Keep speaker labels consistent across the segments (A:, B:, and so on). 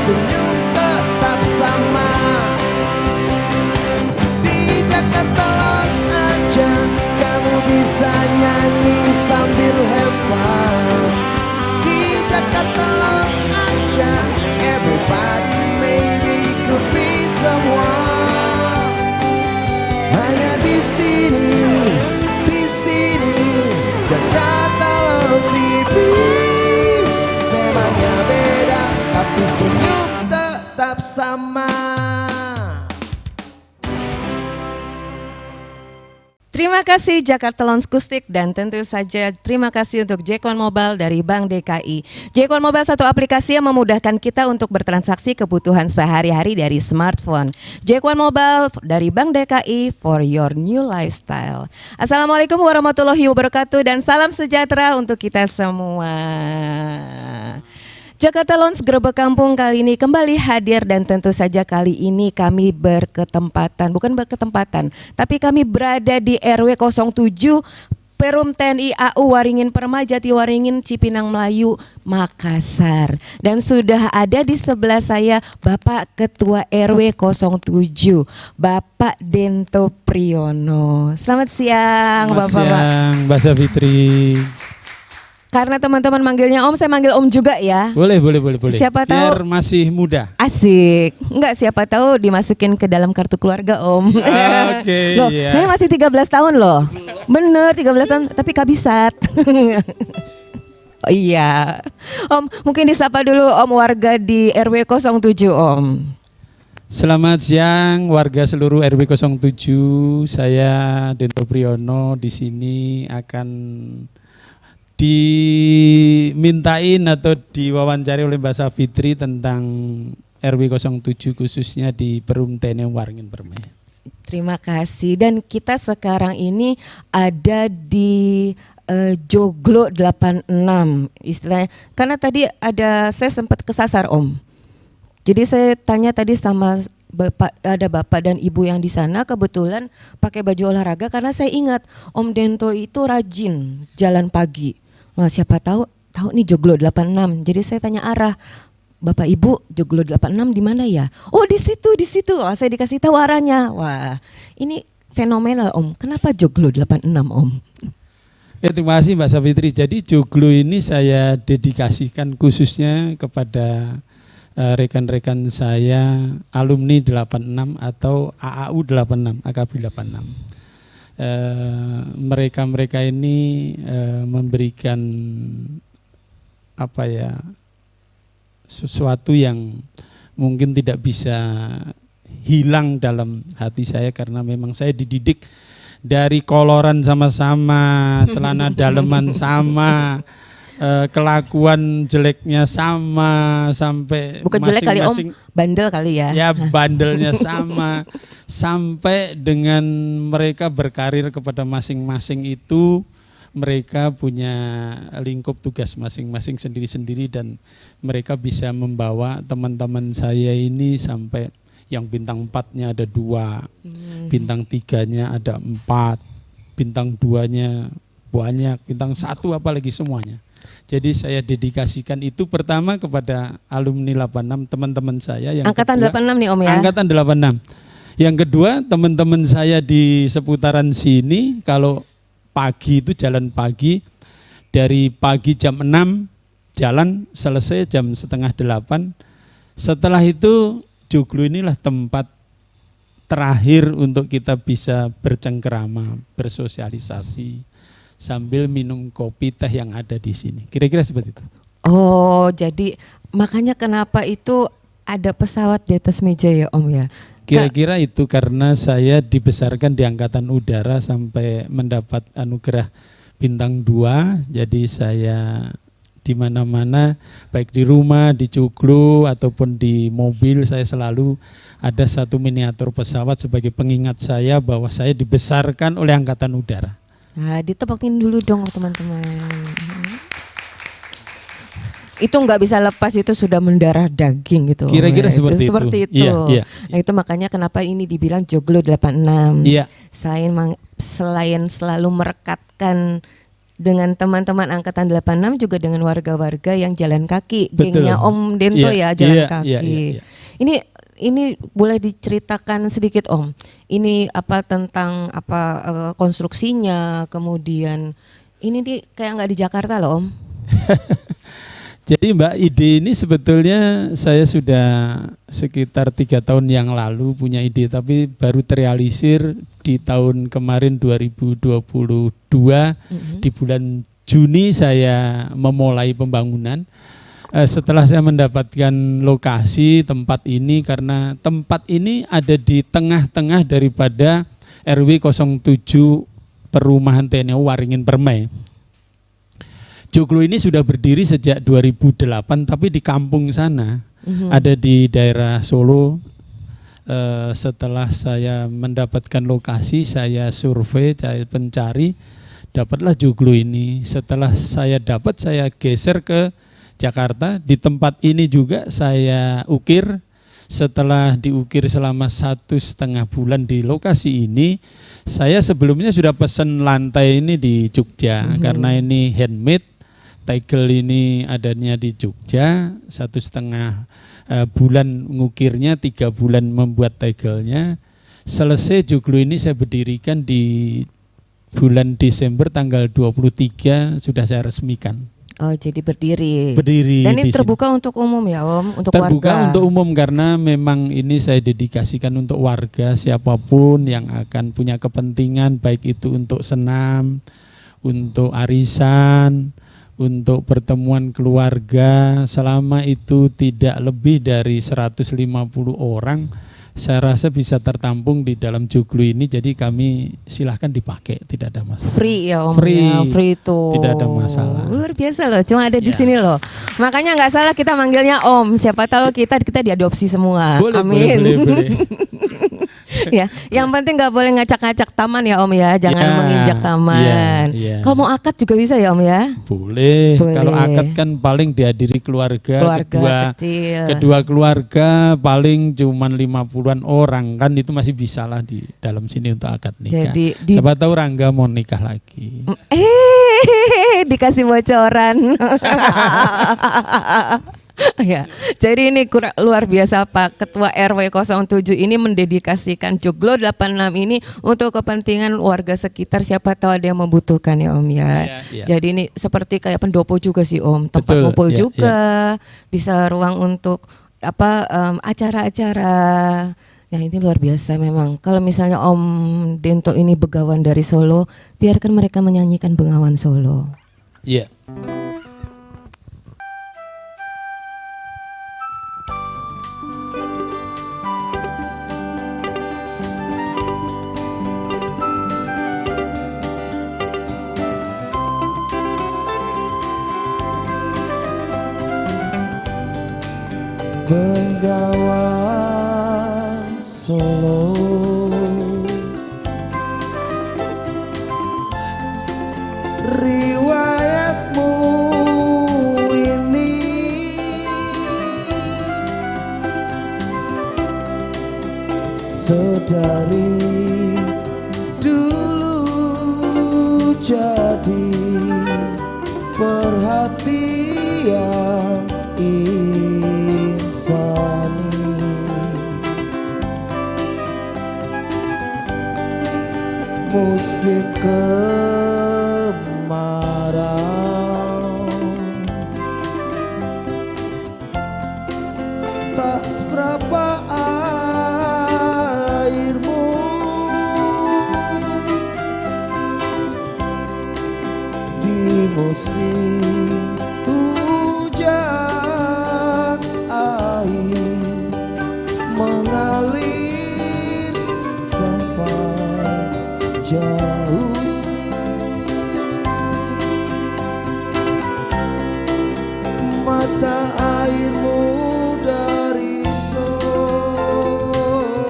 A: senyum tetap sama. Di Jakarta Lounge aja kamu bisa nyanyi sambil have fun. Di Jakarta Lounge aja everybody maybe could be someone. Hanya di sini Jakarta Lounge TV. Memangnya beda tapi senyum tetap sama.
B: Terima kasih Jakarta Lounge Kustik dan tentu saja terima kasih untuk J1 Mobile dari Bank DKI. J1 Mobile satu aplikasi yang memudahkan kita untuk bertransaksi kebutuhan sehari-hari dari smartphone. J1 Mobile dari Bank DKI for your new lifestyle. Assalamualaikum warahmatullahi wabarakatuh dan salam sejahtera untuk kita semua. Jakarta Lounge Gerebek Kampung kali ini kembali hadir dan tentu saja kali ini kami bukan berketempatan, tapi kami berada di RW 07 Perum TNI AU Waringin Permai Jatiwaringin Cipinang Melayu Makassar. Dan sudah ada di sebelah saya Bapak Ketua RW 07 Bapak Dento Priyono. Selamat siang Bapak.
C: Selamat siang Mbak Savitri.
B: Karena teman-teman manggilnya Om, saya manggil Om juga ya.
C: Boleh.
B: Siapa tahu
C: biar masih muda.
B: Asik. Enggak, siapa tahu dimasukin ke dalam kartu keluarga Om.
C: Oke,
B: loh,
C: iya.
B: saya masih 13 tahun loh. Bener 13 tahun tapi kabisat. Oh, iya. Om, mungkin disapa dulu Om warga di RW 07 Om.
C: Selamat siang warga seluruh RW 07. Saya Dento Priyono di sini akan dimintain atau diwawancari oleh Mbak Savitri tentang RW 07 khususnya di Perum TNI Waringin Permai.
B: Terima kasih dan kita sekarang ini ada di Joglo 86 istilahnya. Karena tadi saya sempat kesasar Om. Jadi saya tanya tadi sama ada bapak dan ibu yang di sana kebetulan pakai baju olahraga karena saya ingat Om Dento itu rajin jalan pagi. Wah, siapa tahu nih Joglo 86. Jadi saya tanya arah. Bapak Ibu, Joglo 86 di mana ya? Oh, di situ. Wah, saya dikasih tahu arahnya. Wah, ini fenomenal Om. Kenapa Joglo 86 Om?
C: Ya, terima kasih Mbak Savitri. Jadi Joglo ini saya dedikasikan khususnya kepada rekan-rekan saya alumni 86 atau AAU 86, AKB 86. Mereka ini memberikan sesuatu yang mungkin tidak bisa hilang dalam hati saya karena memang saya dididik dari koloran sama-sama, celana daleman sama, kelakuan jeleknya sama, sampai
B: bukan jelek kali Om, bandel kali ya.
C: Ya, bandelnya sama, sampai dengan mereka berkarir kepada masing-masing itu mereka punya lingkup tugas masing-masing sendiri-sendiri dan mereka bisa membawa teman-teman saya ini sampai yang bintang 4-nya ada 2, bintang 3-nya ada 4, bintang 2-nya banyak, bintang 1 apalagi semuanya. Jadi saya dedikasikan itu pertama kepada alumni 86 teman-teman saya yang
B: angkatan
C: kedua,
B: 86 nih Om ya.
C: Angkatan 86. Yang kedua teman-teman saya di seputaran sini kalau pagi itu jalan pagi dari pagi jam 6 jalan selesai jam setengah 8. Setelah itu Joglo inilah tempat terakhir untuk kita bisa bercengkerama, bersosialisasi sambil minum kopi teh yang ada di sini. Kira-kira seperti itu.
B: Oh, jadi makanya kenapa itu ada pesawat di atas meja ya Om ya?
C: Kira-kira itu karena saya dibesarkan di Angkatan Udara sampai mendapat anugerah bintang 2. Jadi saya di mana-mana baik di rumah, di Joglo ataupun di mobil saya selalu ada satu miniatur pesawat sebagai pengingat saya bahwa saya dibesarkan oleh Angkatan Udara.
B: Nah, ditepakin dulu dong teman-teman. Itu nggak bisa lepas, itu sudah mendarah daging gitu.
C: Kira-kira seperti itu.
B: Iya. Nah, itu makanya kenapa ini dibilang Joglo 86.
C: Iya.
B: Selain selalu merekatkan dengan teman-teman angkatan 86 juga dengan warga-warga yang jalan kaki.
C: Betul.
B: Gengnya Om Dento
C: Iya,
B: ya jalan
C: iya,
B: kaki.
C: iya, iya.
B: Ini boleh diceritakan sedikit Om. Ini apa tentang apa konstruksinya, kemudian ini kayak nggak di Jakarta loh Om.
C: Jadi Mbak, ide ini sebetulnya saya sudah sekitar 3 tahun yang lalu punya ide, tapi baru terrealisir di tahun kemarin 2022 di bulan Juni saya memulai pembangunan. Setelah saya mendapatkan lokasi tempat ini, karena tempat ini ada di tengah-tengah daripada RW 07 Perumahan TNI Waringin Permai. Joglo ini sudah berdiri sejak 2008, tapi di kampung sana, ada di daerah Solo. Setelah saya mendapatkan lokasi, saya survei, saya pencari, dapatlah Joglo ini. Setelah saya dapat, saya geser ke Jakarta. Di tempat ini juga saya ukir. Setelah diukir selama 1,5 bulan di lokasi ini, saya sebelumnya sudah pesan lantai ini di Jogja, karena ini handmade. Tegel ini adanya di Jogja, 1,5 bulan ngukirnya, 3 bulan membuat tegelnya. Selesai Joglo ini saya berdirikan di bulan Desember tanggal 23 sudah saya resmikan.
B: Oh, jadi berdiri. Dan ini
C: di
B: terbuka
C: sini.
B: untuk umum ya Om, untuk
C: terbuka
B: warga.
C: untuk umum, karena memang ini saya dedikasikan untuk warga, siapapun yang akan punya kepentingan, baik itu untuk senam, untuk arisan, untuk pertemuan keluarga, selama itu tidak lebih dari 150 orang, saya rasa bisa tertampung di dalam Joglo ini. Jadi kami silahkan dipakai, tidak ada masalah.
B: Free ya Om,
C: Free.
B: ya, free tuh.
C: Tidak ada masalah.
B: Luar biasa loh, cuma ada di
C: Ya.
B: sini loh. Makanya nggak salah kita manggilnya Om. Siapa tahu kita diadopsi semua.
C: Boleh,
B: Amin.
C: boleh.
B: Ya, yang penting nggak boleh ngacak-ngacak taman ya Om ya, jangan
C: Ya,
B: menginjak taman.
C: ya.
B: Kalau mau akad juga bisa ya Om ya.
C: Boleh.
B: Boleh.
C: Kalau akad kan paling dihadiri keluarga
B: Kecil.
C: kedua keluarga paling cuman 50-an orang, kan itu masih bisa lah di dalam sini untuk akad nikah.
B: Jadi
C: Siapa tahu Rangga mau nikah lagi.
B: Dikasih bocoran. Ya, jadi ini luar biasa Pak Ketua RW 07 ini mendedikasikan Joglo 86 ini untuk kepentingan warga sekitar, siapa tahu ada yang membutuhkan ya Om ya.
C: Iya.
B: Jadi ini seperti kayak pendopo juga sih Om, tempat
C: Betul,
B: ngumpul
C: iya,
B: juga, bisa ruang untuk apa acara-acara. Ya ini luar biasa memang. Kalau misalnya Om Dento ini begawan dari Solo, biarkan mereka menyanyikan Bengawan Solo.
C: Iya.
A: Bengawan Solo, riwayatmu ini sedari dulu jadi perhatian insani. Musim kemarau tak seberapa airmu, di musim hujan air mengalir sampai jauh. Mata airmu dari Solo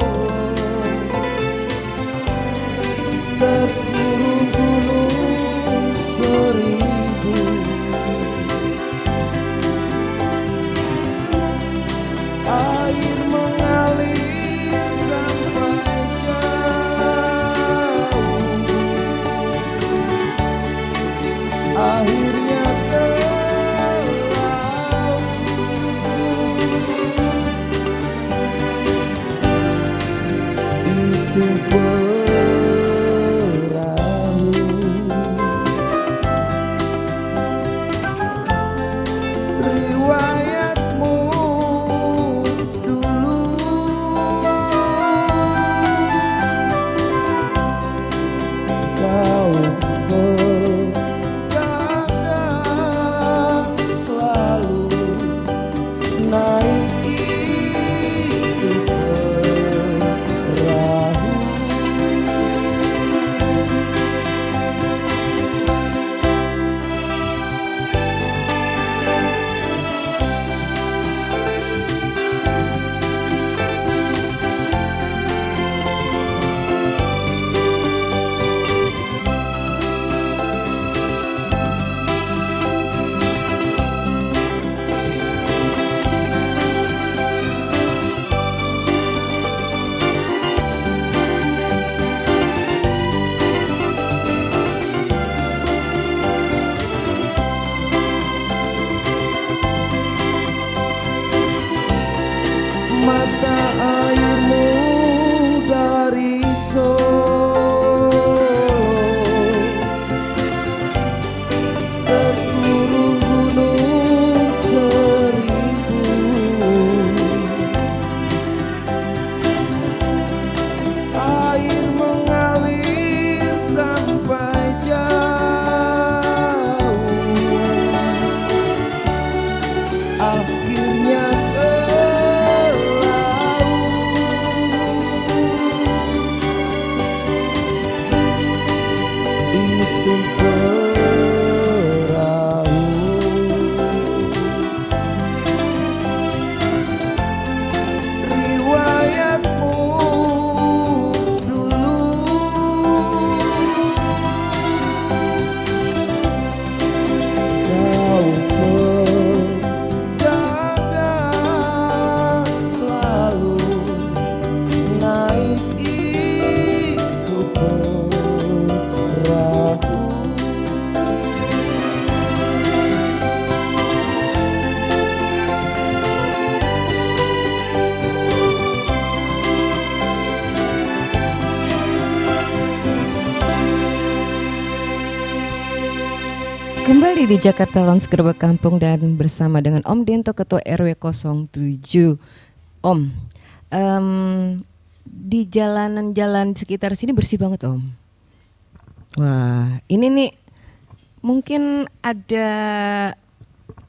A: tergulung-gulung seribu. Air mengalir sampai jauh, itu perahu. Riwayatmu dulu kau begadang selalu naik itu perahu. Mata airmu dari Solo terkurung gunung seribu. Air mengalir sampai jauh, akhirnya itu perahu. Riwayatmu dulu kau pedagang selalu naik itu perahu.
B: Kembali di Jakarta Lounge Gerbek Kampung dan bersama dengan Om Dento Ketua RW 07. Om, di jalanan-jalan sekitar sini bersih banget Om. Wah, ini nih mungkin ada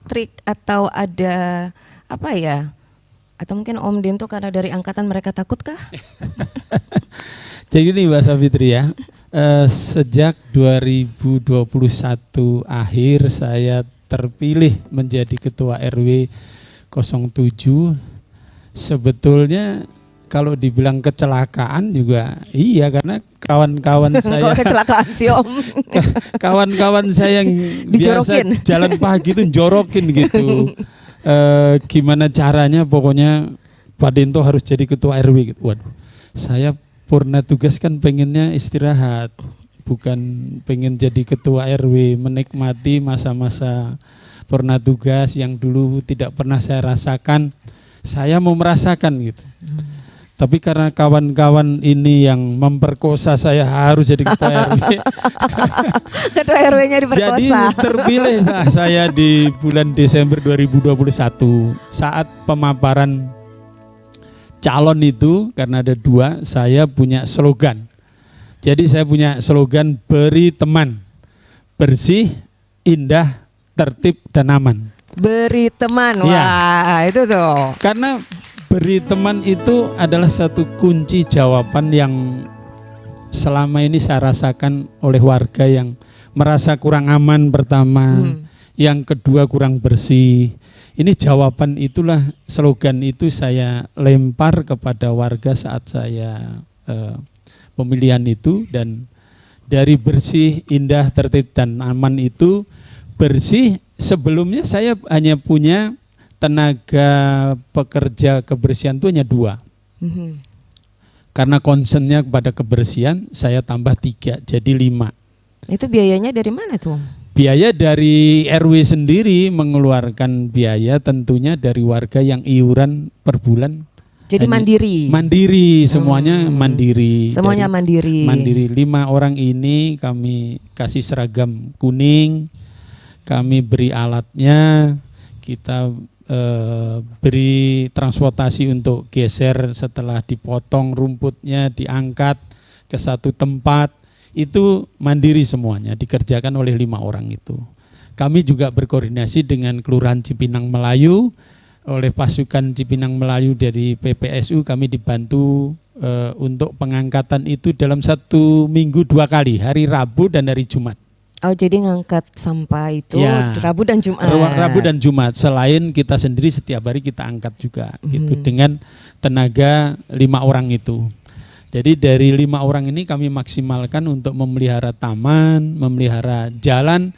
B: trik atau ada apa ya? Atau mungkin Om Dento karena dari angkatan mereka takut kah?
C: Jadi gini Mbak Safitri ya, sejak 2021 akhir saya terpilih menjadi Ketua RW 07. Sebetulnya kalau dibilang kecelakaan juga iya, karena kawan-kawan saya
B: Kok kecelakaan sih Om?
C: kawan-kawan saya yang
B: Dijorokin.
C: biasa jalan pagi itu jorokin gitu. Gimana caranya pokoknya Pak Dento harus jadi Ketua RW gitu. Waduh, saya purna tugas kan pengennya istirahat, bukan pengen jadi Ketua RW, menikmati masa-masa purna tugas yang dulu tidak pernah saya rasakan. Saya mau merasakan gitu. Tapi karena kawan-kawan ini yang memperkosa saya harus jadi Ketua RW.
B: Ketua RW-nya diperkosa.
C: Jadi terpilih saya di bulan Desember 2021 saat pemaparan calon itu, karena ada 2, saya punya slogan. Jadi saya punya slogan beri teman, bersih, indah, tertib dan aman.
B: Beri teman,
C: Ya.
B: wah itu tuh.
C: Karena beri teman itu adalah satu kunci jawaban yang selama ini saya rasakan oleh warga yang merasa kurang aman pertama, yang kedua kurang bersih. Ini jawaban itulah, slogan itu saya lempar kepada warga saat saya pemilihan itu. Dan dari bersih, indah, tertib dan aman itu, bersih sebelumnya saya hanya punya tenaga pekerja kebersihan itu hanya 2. Karena concernnya kepada kebersihan saya tambah 3 jadi 5.
B: Itu biayanya dari mana tuh?
C: Biaya dari RW sendiri mengeluarkan biaya tentunya dari warga yang iuran per bulan
B: Jadi mandiri.
C: Mandiri, semuanya mandiri.
B: Semuanya mandiri.
C: Mandiri. 5 orang ini kami kasih seragam kuning, kami beri alatnya, kita beri transportasi untuk geser setelah dipotong rumputnya, diangkat ke satu tempat. Itu mandiri semuanya, dikerjakan oleh 5 orang itu. Kami juga berkoordinasi dengan Kelurahan Cipinang Melayu, oleh pasukan Cipinang Melayu dari PPSU kami dibantu untuk pengangkatan itu dalam 1 minggu 2 kali, hari Rabu dan hari Jumat.
B: Oh, jadi ngangkat sampah itu
C: Ya,
B: Rabu dan Jumat.
C: Rabu dan Jumat. Selain kita sendiri setiap hari kita angkat juga, gitu dengan tenaga 5 orang itu. Jadi dari 5 orang ini kami maksimalkan untuk memelihara taman, memelihara jalan.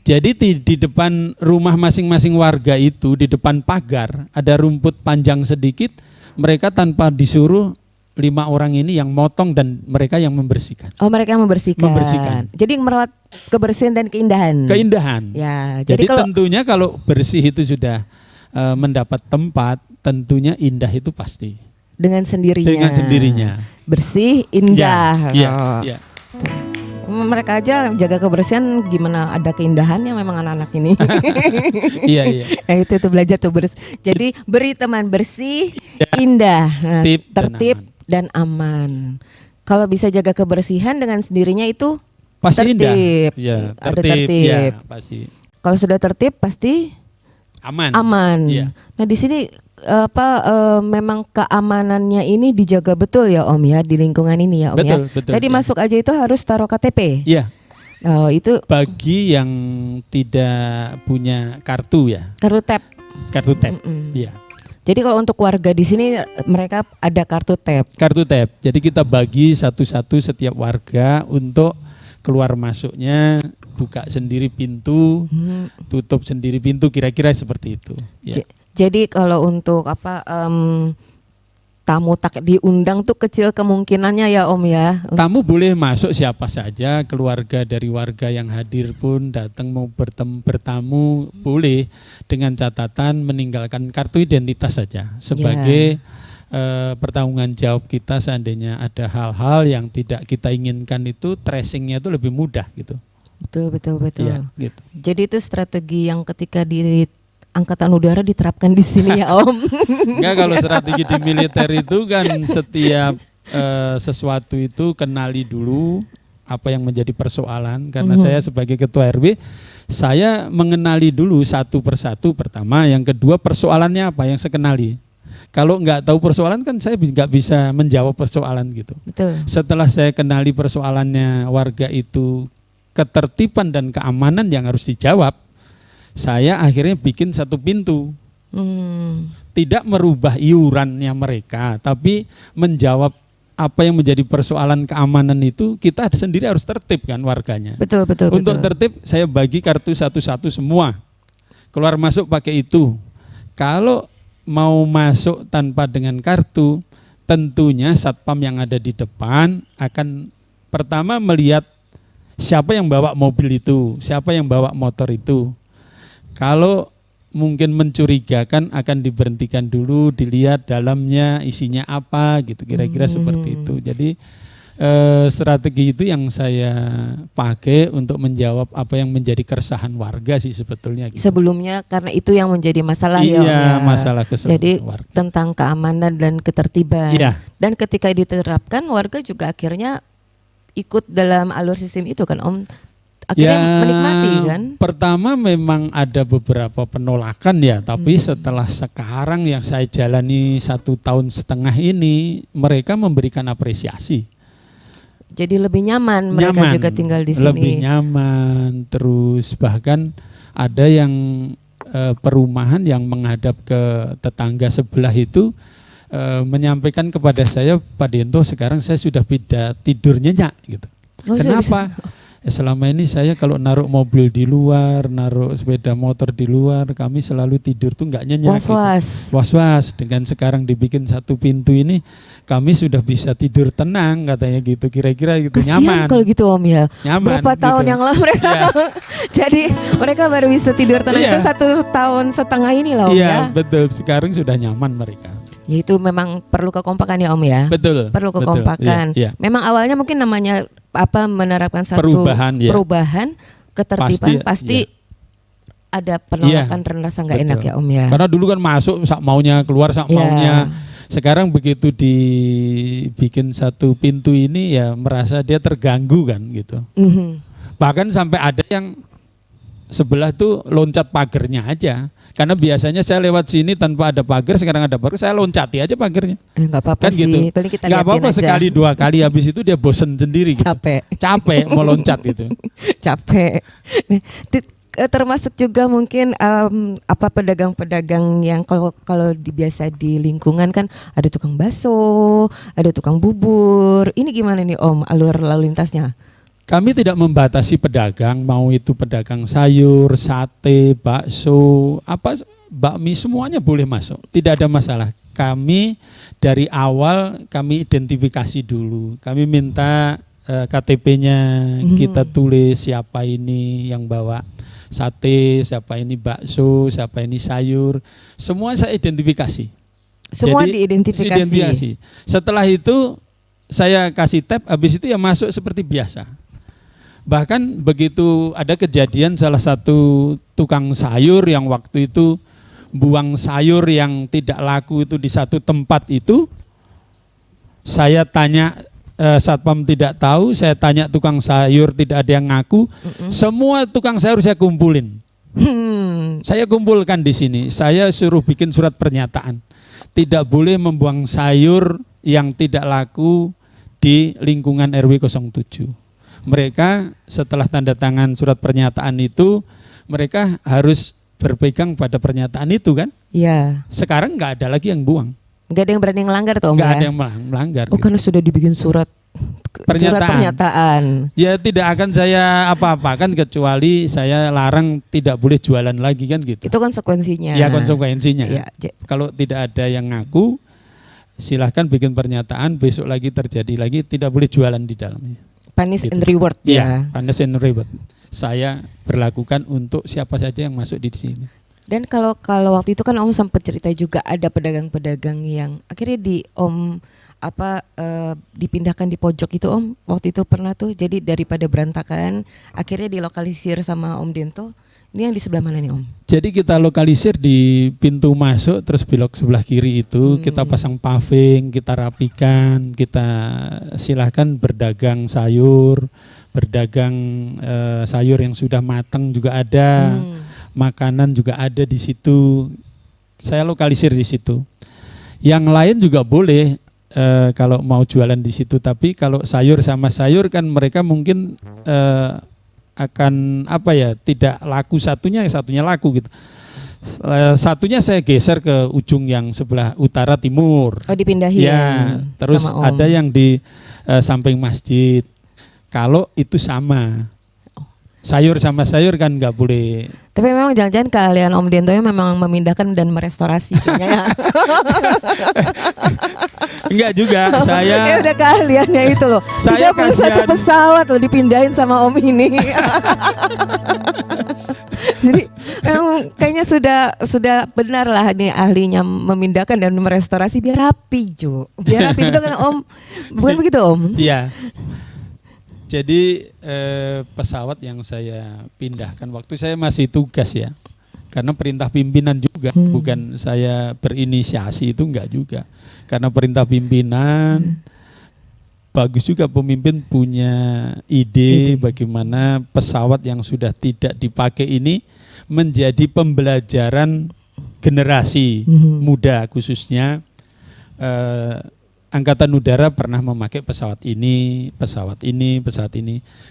C: Jadi di depan rumah masing-masing warga itu, di depan pagar ada rumput panjang sedikit. Mereka tanpa disuruh 5 orang ini yang motong dan mereka yang membersihkan.
B: Oh, mereka yang membersihkan. Jadi merawat kebersihan dan keindahan.
C: Keindahan.
B: Ya,
C: jadi tentunya kalau bersih itu sudah mendapat tempat, tentunya indah itu pasti.
B: Dengan sendirinya.
C: Dengan sendirinya.
B: Bersih, indah.
C: Iya. Ya.
B: Mereka aja jaga kebersihan, gimana ada keindahannya memang anak-anak ini.
C: Iya.
B: Itu tuh belajar tuh jadi beri teman bersih, indah, tertib dan aman. Kalau bisa jaga kebersihan dengan sendirinya itu
C: pasti
B: tertib.
C: Indah. Ya,
B: Ada tertib.
C: Ya, pasti.
B: Kalau sudah tertib pasti aman.
C: Ya.
B: Nah, di sini memang keamanannya ini dijaga betul ya Om ya, di lingkungan ini ya Om.
C: Betul,
B: Tadi
C: ya.
B: masuk aja itu harus taruh KTP.
C: Iya.
B: Oh, itu
C: bagi yang tidak punya kartu ya.
B: Kartu tap.
C: Iya.
B: Jadi kalau untuk warga di sini mereka ada kartu tap.
C: Kartu tap. Jadi kita bagi satu-satu setiap warga untuk keluar masuknya, buka sendiri pintu, tutup sendiri pintu, kira-kira seperti itu. Ya.
B: Jadi kalau untuk tamu tak diundang tuh kecil kemungkinannya ya Om ya.
C: Tamu boleh masuk siapa saja, keluarga dari warga yang hadir pun datang mau bertamu boleh, dengan catatan meninggalkan kartu identitas saja sebagai pertanggungan jawab kita seandainya ada hal-hal yang tidak kita inginkan, itu tracingnya itu lebih mudah gitu.
B: Betul.
C: Ya, gitu.
B: Jadi itu strategi yang ketika di Angkatan Udara diterapkan di sini ya Om.
C: Enggak, kalau strategi di militer itu kan setiap sesuatu itu kenali dulu apa yang menjadi persoalan. Karena saya sebagai ketua RW, saya mengenali dulu satu persatu pertama. Yang kedua persoalannya apa yang saya kenali. Kalau nggak tahu persoalan kan saya nggak bisa menjawab persoalan gitu.
B: Betul.
C: Setelah saya kenali persoalannya warga itu, ketertiban dan keamanan yang harus dijawab, saya akhirnya bikin satu pintu. Tidak merubah iurannya mereka, tapi menjawab apa yang menjadi persoalan keamanan itu, kita sendiri harus tertib kan warganya.
B: Betul.
C: Untuk tertib saya bagi kartu satu-satu semua. Keluar masuk pakai itu. Kalau mau masuk tanpa dengan kartu, tentunya satpam yang ada di depan akan pertama melihat siapa yang bawa mobil itu, siapa yang bawa motor itu. Kalau mungkin mencurigakan akan diberhentikan dulu, dilihat dalamnya isinya apa gitu, kira-kira seperti itu. Jadi strategi itu yang saya pakai untuk menjawab apa yang menjadi keresahan warga sih sebetulnya gitu.
B: Sebelumnya karena itu yang menjadi masalah ya Om ya.
C: Masalah keselamatan
B: Jadi
C: warga.
B: tentang keamanan dan ketertiban.
C: Iya.
B: Dan ketika diterapkan warga juga akhirnya ikut dalam alur sistem itu kan Om. Akhirnya menikmati kan?
C: Pertama memang ada beberapa penolakan ya, tapi setelah sekarang yang saya jalani 1,5 tahun ini, mereka memberikan apresiasi.
B: Jadi lebih nyaman mereka juga tinggal di sini.
C: Lebih nyaman, terus bahkan ada yang perumahan yang menghadap ke tetangga sebelah itu menyampaikan kepada saya, Pak Dento, sekarang saya sudah beda tidur nyenyak gitu.
B: Oh,
C: kenapa? Selama ini saya kalau naruh mobil di luar, naruh sepeda motor di luar, kami selalu tidur tuh nggak nyenyak.
B: Was-was.
C: Gitu. Was-was. Dengan sekarang dibikin satu pintu ini, kami sudah bisa tidur tenang katanya gitu. Kira-kira gitu.
B: Kasian
C: nyaman.
B: kalau gitu Om ya.
C: Nyaman.
B: Berapa tahun
C: gitu.
B: yang lalu mereka. Jadi mereka baru bisa tidur tenang itu 1,5 tahun ini lah Om ya.
C: Iya betul. Sekarang sudah nyaman mereka.
B: Ya itu memang perlu kekompakan ya Om ya.
C: Betul.
B: Perlu
C: betul.
B: kekompakan.
C: Iya, iya.
B: Memang awalnya mungkin namanya menerapkan satu
C: Perubahan, ya.
B: ketertiban pasti
C: iya.
B: ada penolakan dan rasa nggak enak
C: betul.
B: ya Om ya.
C: Karena dulu kan masuk sak maunya, keluar sak
B: Iya.
C: maunya. Sekarang begitu dibikin satu pintu ini ya merasa dia terganggu kan gitu.
B: Mhm.
C: Bahkan sampai ada yang sebelah tuh loncat pagernya aja. Karena biasanya saya lewat sini tanpa ada pagar, sekarang ada pagar, saya loncati aja pagarnya.
B: Nggak apa-apa
C: Kan
B: sih,
C: gitu.
B: paling kita
C: Nggak
B: liatin
C: apa-apa
B: aja.
C: sekali 2 kali, habis itu dia bosen sendiri. Gitu. Capek mau loncat gitu.
B: Capek. Termasuk juga mungkin pedagang-pedagang yang kalau biasa di lingkungan kan ada tukang bakso, ada tukang bubur. Ini gimana nih Om alur lalu lintasnya?
C: Kami tidak membatasi pedagang, mau itu pedagang sayur, sate, bakso, bakmi semuanya boleh masuk, tidak ada masalah. Kami dari awal kami identifikasi dulu, kami minta KTP-nya, kita tulis siapa ini yang bawa sate, siapa ini bakso, siapa ini sayur, semua saya identifikasi.
B: Semua
C: Jadi,
B: diidentifikasi.
C: Setelah itu saya kasih tab, habis itu ya masuk seperti biasa. Bahkan begitu ada kejadian salah satu tukang sayur yang waktu itu buang sayur yang tidak laku itu di satu tempat itu, saya tanya satpam tidak tahu, saya tanya tukang sayur tidak ada yang ngaku, semua tukang sayur saya kumpulin. Saya kumpulkan di sini, saya suruh bikin surat pernyataan. Tidak boleh membuang sayur yang tidak laku di lingkungan RW 07. Mereka setelah tanda tangan surat pernyataan itu, mereka harus berpegang pada pernyataan itu kan.
B: Iya.
C: Sekarang nggak ada lagi yang buang.
B: Nggak ada yang berani melanggar tuh Om
C: Nggak
B: ya?
C: ada yang melanggar.
B: Oh karena sudah dibikin surat pernyataan.
C: Ya tidak akan saya apa-apakan kecuali saya larang tidak boleh jualan lagi kan gitu.
B: Itu konsekuensinya.
C: Ya konsekuensinya.
B: Ya,
C: kalau tidak ada yang ngaku, silahkan bikin pernyataan, besok lagi terjadi lagi tidak boleh jualan di dalamnya.
B: Punish
C: Gitu.
B: and reward ya.
C: Punish and reward. Saya berlakukan untuk siapa saja yang masuk di sini.
B: Dan kalau waktu itu kan Om sempat cerita juga ada pedagang-pedagang yang akhirnya dipindahkan di pojok itu Om. Waktu itu pernah tuh, jadi daripada berantakan akhirnya dilokalisir sama Om Dento. Ini yang di sebelah mana nih Om?
C: Jadi kita lokalisir di pintu masuk, terus belok sebelah kiri itu kita pasang paving, kita rapikan, kita silahkan berdagang sayur, berdagang sayur yang sudah matang juga ada, makanan juga ada di situ. Saya lokalisir di situ. Yang lain juga boleh kalau mau jualan di situ, tapi kalau sayur sama sayur kan mereka mungkin akan tidak laku satunya laku gitu. Satunya saya geser ke ujung yang sebelah utara timur.
B: Oh dipindahin.
C: Ya, terus ada yang di samping masjid. Kalau itu sama. Sayur sama sayur kan nggak boleh.
B: Tapi memang jangan-jangan keahlian Om Dento memang memindahkan dan merestorasi kayaknya ya.
C: Enggak juga, saya.
B: Udah keahliannya itu loh.
C: Saya
B: 31 pesawat loh dipindahin sama Om ini. Jadi memang kayaknya sudah benar lah nih ahlinya memindahkan dan merestorasi biar rapi Jo. Biar rapi gitu kan Om. Bukan begitu Om?
C: Iya. Jadi pesawat yang saya pindahkan waktu saya masih tugas ya, karena perintah pimpinan juga, bukan saya berinisiasi itu enggak juga, karena perintah pimpinan. Bagus juga pemimpin punya ide bagaimana pesawat yang sudah tidak dipakai ini menjadi pembelajaran generasi muda khususnya. Angkatan Udara pernah memakai pesawat ini.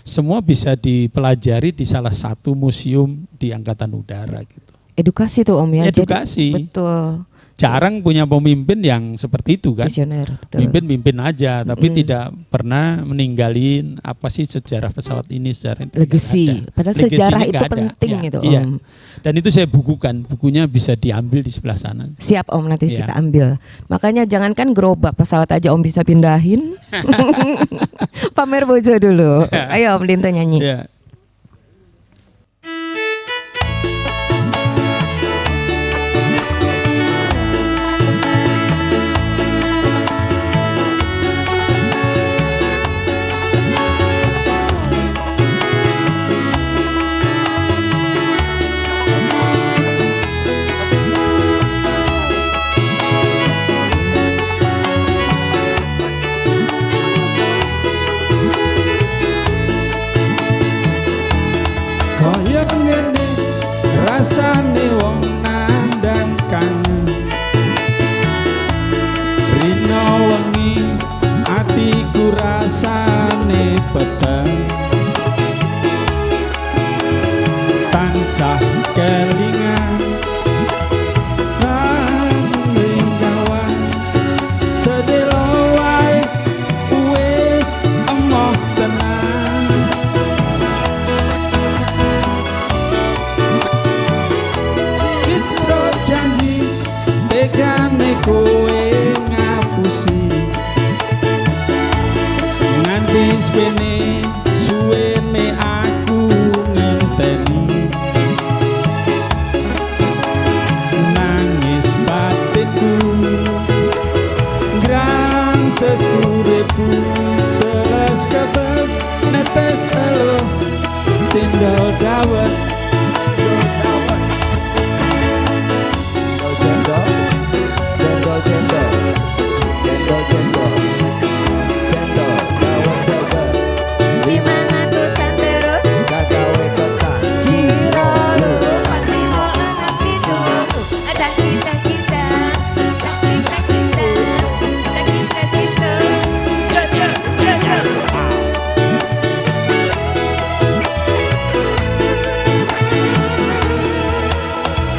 C: Semua bisa dipelajari di salah satu museum di Angkatan Udara gitu.
B: Edukasi tuh Om ya.
C: Edukasi.
B: Jadi, betul.
C: Jarang punya pemimpin yang seperti itu kan.
B: Visioner, betul.
C: Mimpin aja, tapi tidak pernah meninggalin apa sih sejarah pesawat ini, sejarah itu.
B: Legacy. Padahal
C: Legasinya
B: sejarah itu
C: nggak ada.
B: penting
C: Ya,
B: gitu
C: iya.
B: Om.
C: Dan itu saya bukukan, bukunya bisa diambil di sebelah sana.
B: Siap Om, nanti
C: Iya.
B: kita ambil. Makanya jangankan gerobak pesawat aja Om bisa pindahin. Pamer bojo dulu. Ayo Om Dento nyanyi.
C: Ya. Dino wengi atiku rasane pedang, tansah kelingan lingkawan sedelo wae wis emoh tenan. Citra janji tegane kowe ngapusi, nganti spene suwene aku ngenteni, nangis batinku grantes uripku terus kebes netes elo tinggal dawet.
A: Cendol, cendol, cendol, cendol, cendol, dawet seger,
B: 500-an terus
A: kagawe kotak,
B: Jiro lu patimo anak disuruh ada kita kita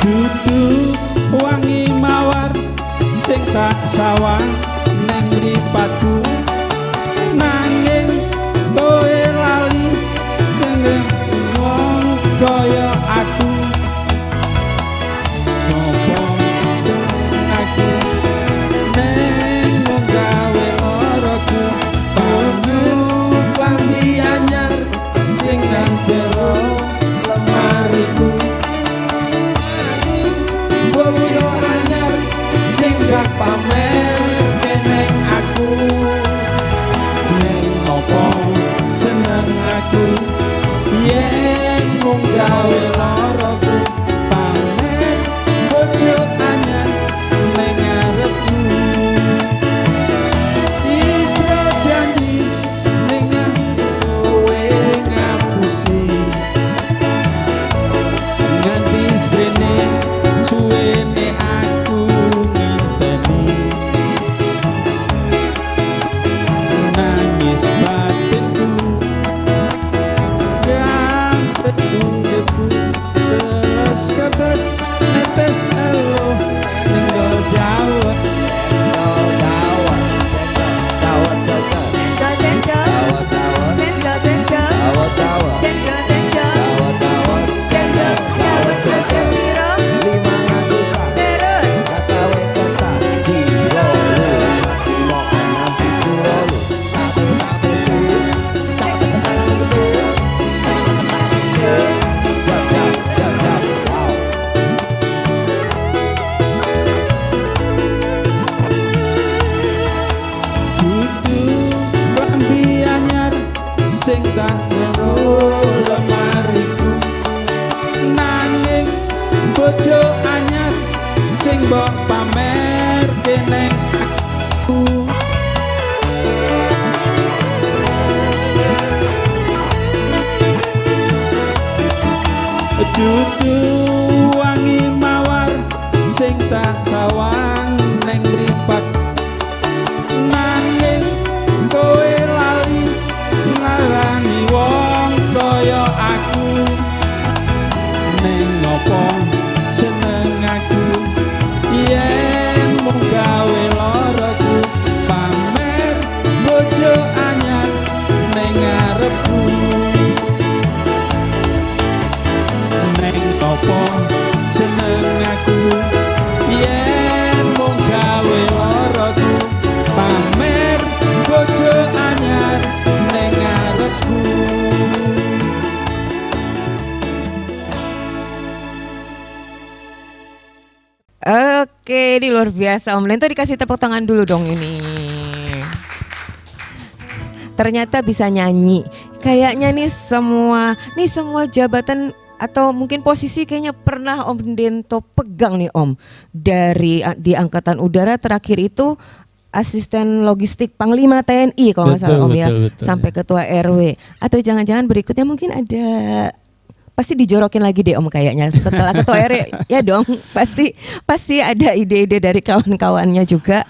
C: Dudu wangi mawar sing tak sawang neng mripatku, nanging kowe lali jeneng wong kaya aku. Nopo aku neng mung gawe loroku, banyu klambi anyar sing nang jero lemariku, bojo anyar sing gak pamer keneng aku. Neng opo seneng aku yen mung gawe loroku, pamer bojo anyar neng ngarepku. Citra janji ning kowe ngapusi, nganti sprene suwene aku ngenteni, nangis batinku grantes uripku terus kebes netes elo tinggal dawet.
A: dawet seger, dawet dawet, dawet dawet, dawet dawet, seger, 500-an kagawe kotak, Jiro lu patimo anak disuruh satu-satu jap jap jap jap, wow.
C: Dudu klambi anyar sing tak ngero lemariku, nanging bojo anyar sing mbok pamer keneng aku. Dudu wangi mawar sing tak sawang neng mripat, nanging kowe lali ngarani wong kaya aku. Neng ngopo seneng aku yen mung gawe loroku, pamer bojo anyar neng ngarepku. Neng ngopo seneng aku yen mung gawe loroku, pamer bojo anyar neng ngarepku.
B: Oke, ini luar biasa Om Lento, dikasih tepuk tangan dulu dong ini. Ternyata bisa nyanyi. Kayaknya nih semua jabatan atau mungkin posisi kayaknya pernah Om Dento pegang nih Om. Dari di Angkatan Udara terakhir itu asisten logistik Panglima TNI kalau nggak salah Om ya,
C: betul.
B: sampai ketua RW. Atau jangan-jangan berikutnya mungkin ada, pasti dijorokin lagi deh Om kayaknya setelah ketua RW ya dong, pasti ada ide-ide dari kawan-kawannya juga.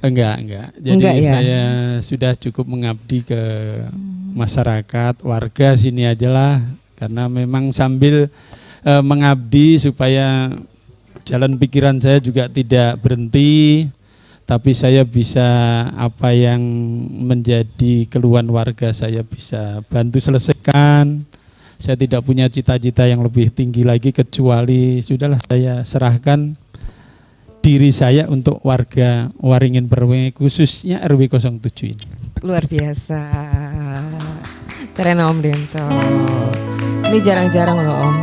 C: Enggak. Jadi
B: Enggak ya?
C: saya sudah cukup mengabdi ke masyarakat, warga sini aja lah. Karena memang sambil mengabdi supaya jalan pikiran saya juga tidak berhenti, tapi saya bisa apa yang menjadi keluhan warga saya bisa bantu selesaikan. Saya tidak punya cita-cita yang lebih tinggi lagi kecuali sudahlah saya serahkan diri saya untuk warga Waringin Permai, khususnya RW 07 ini.
B: Luar biasa. Keren Om Dento. Ini jarang-jarang loh Om.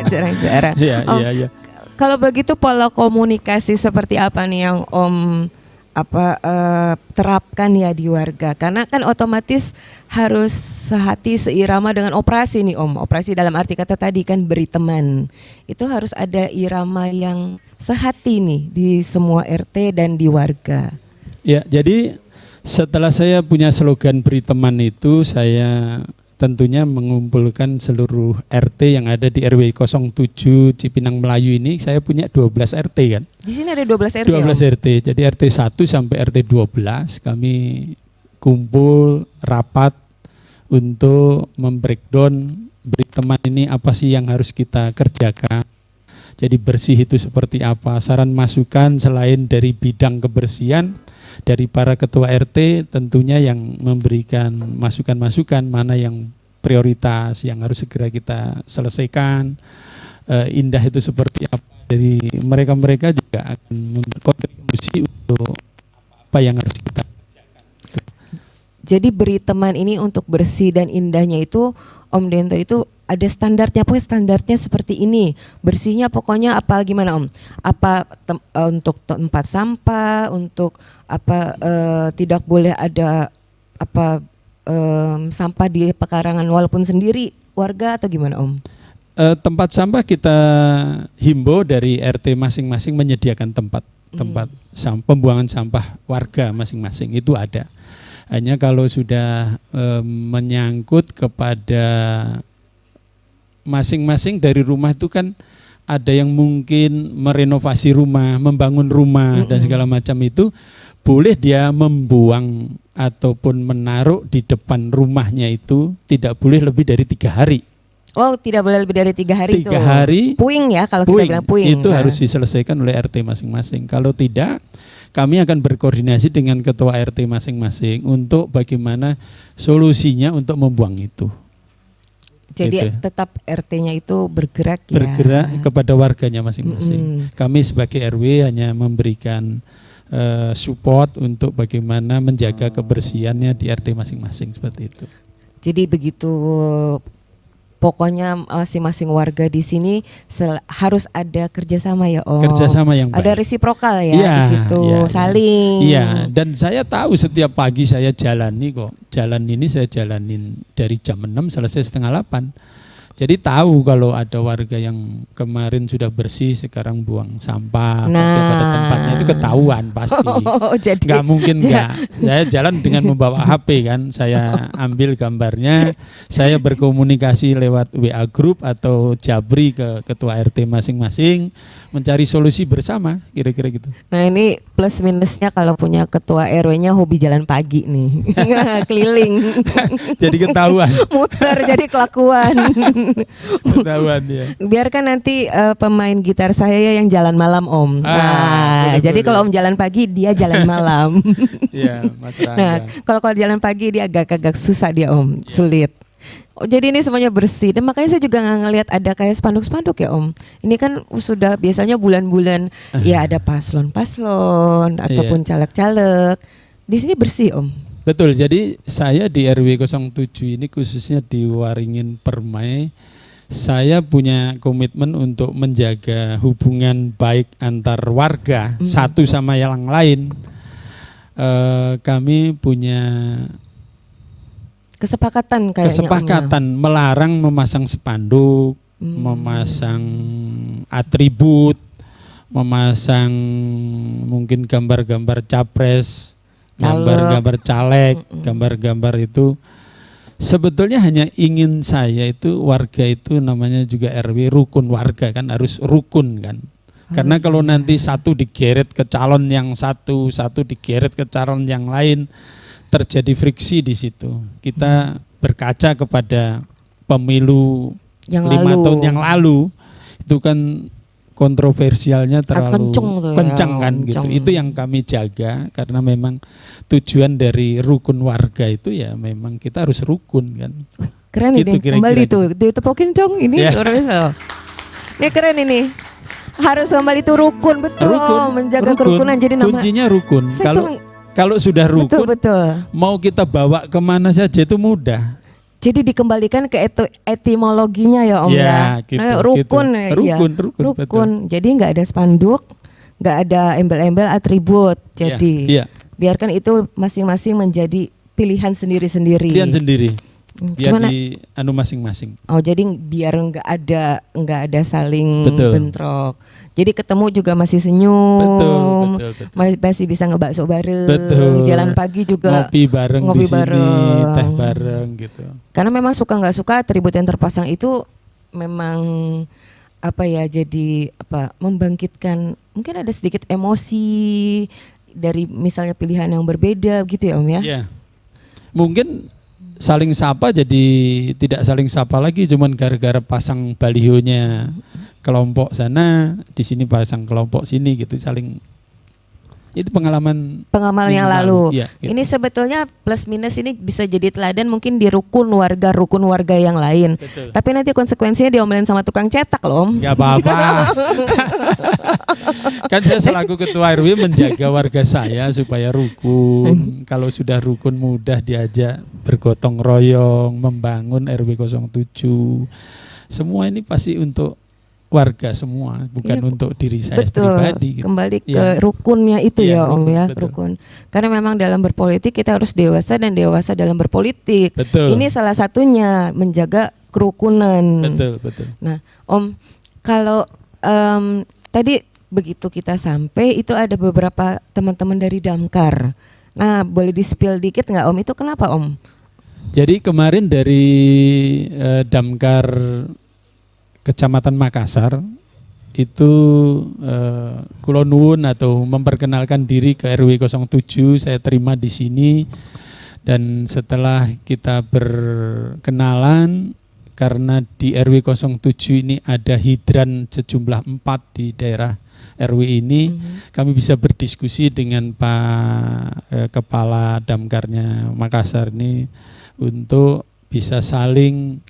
B: Jarang-jarang.
C: Iya,
B: Om,
C: iya.
B: kalau begitu pola komunikasi seperti apa nih yang Om terapkan ya di warga? Karena kan otomatis harus sehati seirama dengan operasi nih Om. Operasi dalam arti kata tadi kan beri teman. Itu harus ada irama yang sehati nih di semua RT dan di warga.
C: Ya, jadi setelah saya punya slogan beri teman itu, saya tentunya mengumpulkan seluruh RT yang ada di RW 07 Cipinang Melayu ini. Saya punya 12 RT kan.
B: Di sini ada 12 RT.
C: 12 RT. Jadi RT 1 sampai RT 12 kami kumpul rapat untuk membreakdown beri teman ini apa sih yang harus kita kerjakan. Jadi bersih itu seperti apa, saran masukan selain dari bidang kebersihan dari para ketua RT tentunya yang memberikan masukan-masukan mana yang prioritas yang harus segera kita selesaikan. Indah itu seperti apa, dari mereka-mereka juga akan berkontribusi untuk apa yang harus kita kerjakan.
B: Jadi beri teman ini untuk bersih dan indahnya itu Om Dento itu ada standarnya, pokoknya standarnya seperti ini. Bersihnya pokoknya apa gimana Om? Apa untuk tempat sampah, untuk apa tidak boleh ada apa sampah di pekarangan walaupun sendiri warga atau gimana Om?
C: Tempat sampah kita himbau dari RT masing-masing menyediakan tempat pembuangan sampah warga masing-masing itu ada. Hanya kalau sudah menyangkut kepada masing-masing dari rumah itu kan ada yang mungkin merenovasi rumah, membangun rumah dan segala macam itu boleh dia membuang ataupun menaruh di depan rumahnya itu tidak boleh lebih dari 3 hari.
B: Oh, tidak boleh lebih dari 3 hari itu.
C: 3 hari.
B: Puing ya kalau kita bilang puing.
C: Itu harus diselesaikan oleh RT masing-masing. Kalau tidak, kami akan berkoordinasi dengan ketua RT masing-masing untuk bagaimana solusinya untuk membuang itu.
B: Jadi
C: gitu.
B: tetap RT-nya itu bergerak ya.
C: Bergerak kepada warganya masing-masing. Kami sebagai RW hanya memberikan support untuk bagaimana menjaga kebersihannya di RT masing-masing seperti itu.
B: Jadi begitu pokoknya masing-masing warga di sini harus ada kerjasama ya Om.
C: Kerjasama yang baik.
B: Ada resiprokal ya, di situ saling.
C: Iya, dan saya tahu setiap pagi saya jalani kok. Jalan ini saya jalanin dari jam 6 selesai setengah 8. Jadi tahu kalau ada warga yang kemarin sudah bersih sekarang buang sampah pada tempatnya itu ketahuan pasti.
B: Jadi
C: nggak mungkin nggak. Saya jalan dengan membawa HP kan, saya ambil gambarnya, saya berkomunikasi lewat WA group atau jabri ke ketua RT masing-masing mencari solusi bersama kira-kira gitu.
B: Nah ini plus minusnya kalau punya ketua RW-nya hobi jalan pagi nih, keliling.
C: Jadi ketahuan.
B: Muter jadi kelakuan.
C: Ketahuan ya.
B: Biarkan nanti pemain gitar saya yang jalan malam Om. Jadi kalau Om jalan pagi dia jalan malam.
C: Iya,
B: Nah kalau jalan pagi dia agak-agak susah dia Om, sulit. Oh, jadi ini semuanya bersih dan makanya saya juga nggak ngelihat ada kayak spanduk-spanduk ya Om. Ini kan sudah biasanya bulan-bulan ya ada paslon-paslon ataupun caleg-caleg. Di sini bersih Om.
C: Betul. Jadi saya di RW 07 ini khususnya di Waringin Permai, saya punya komitmen untuk menjaga hubungan baik antar warga satu sama yang lain. Kami punya kesepakatan melarang memasang spanduk, memasang atribut, memasang mungkin gambar-gambar capres, gambar-gambar caleg, gambar-gambar itu sebetulnya hanya ingin saya itu warga itu namanya juga RW rukun warga kan, harus rukun kan. Karena kalau nanti satu digeret ke calon yang satu digeret ke calon yang lain, terjadi friksi di situ. Kita berkaca kepada pemilu
B: Yang
C: 5
B: lalu.
C: tahun yang lalu, itu kan kontroversialnya terlalu
B: kenceng tuh ya,
C: kencang kan gitu.
B: kenceng.
C: Itu yang kami jaga karena memang tujuan dari rukun warga itu ya memang kita harus rukun kan.
B: Keren
C: Gitu
B: ini,
C: kira-kira
B: kembali
C: gitu.
B: tuh, ditepokin dong ini
C: Ya.
B: luar biasa loh. Ini keren ini. Harus kembali itu rukun, betul. Menjaga
C: rukun.
B: kerukunan jadi nama.
C: Kuncinya rukun.
B: Saya tuh-
C: Kalau sudah rukun,
B: betul.
C: mau kita bawa kemana saja itu mudah.
B: Jadi dikembalikan ke etimologinya ya Om
C: Ya,
B: ya.
C: gitu,
B: Rukun,
C: gitu.
B: ya.
C: Rukun,
B: Rukun. Jadi nggak ada spanduk, nggak ada embel-embel atribut.
C: Iya,
B: Jadi
C: iya.
B: biarkan itu masing-masing menjadi pilihan sendiri-sendiri.
C: Pilihan sendiri. Biar
B: Gimana?
C: di anu masing-masing.
B: Oh jadi biar nggak ada saling
C: Betul.
B: bentrok. Jadi ketemu juga masih senyum,
C: Betul.
B: masih bisa ngebakso bareng,
C: Betul.
B: jalan pagi juga
C: Ngopi bareng
B: ngopi
C: di sini,
B: bareng.
C: teh bareng gitu.
B: Karena memang suka nggak suka atribut yang terpasang itu memang apa ya, jadi apa, membangkitkan mungkin ada sedikit emosi dari misalnya pilihan yang berbeda gitu ya Om ya.
C: Iya. Mungkin saling sapa jadi tidak saling sapa lagi, cuman gara-gara pasang balihonya kelompok sana, di sini pasang kelompok sini gitu, saling. Itu pengalaman
B: Yang
C: minggu
B: lalu.
C: Iya, gitu.
B: Ini sebetulnya plus minus ini bisa jadi teladan mungkin di rukun warga yang lain.
C: Betul.
B: Tapi nanti konsekuensinya diomelin sama tukang cetak loh Om.
C: Gak apa-apa. Kan saya selaku ketua RW menjaga warga saya supaya rukun. Kalau sudah rukun mudah diajak bergotong royong, membangun RW 07. Semua ini pasti untuk warga semua, bukan
B: Iya,
C: untuk diri saya
B: betul.
C: pribadi. Gitu.
B: Kembali ke
C: Iya.
B: rukunnya itu
C: Iya,
B: ya Om
C: rukun,
B: ya,
C: betul.
B: rukun. Karena memang dalam berpolitik kita harus dewasa dan dewasa dalam berpolitik.
C: Betul.
B: Ini salah satunya menjaga kerukunan.
C: Betul.
B: Nah, Om, kalau tadi begitu kita sampai itu ada beberapa teman-teman dari Damkar. Nah, boleh di-spill dikit nggak Om? Itu kenapa Om?
C: Jadi kemarin dari Damkar Kecamatan Makassar itu kula nuwun atau memperkenalkan diri ke RW 07, saya terima di sini, dan setelah kita berkenalan karena di RW 07 ini ada hidran sejumlah 4 di daerah RW ini, kami bisa berdiskusi dengan Pak Kepala Damkarnya Makassar ini untuk bisa saling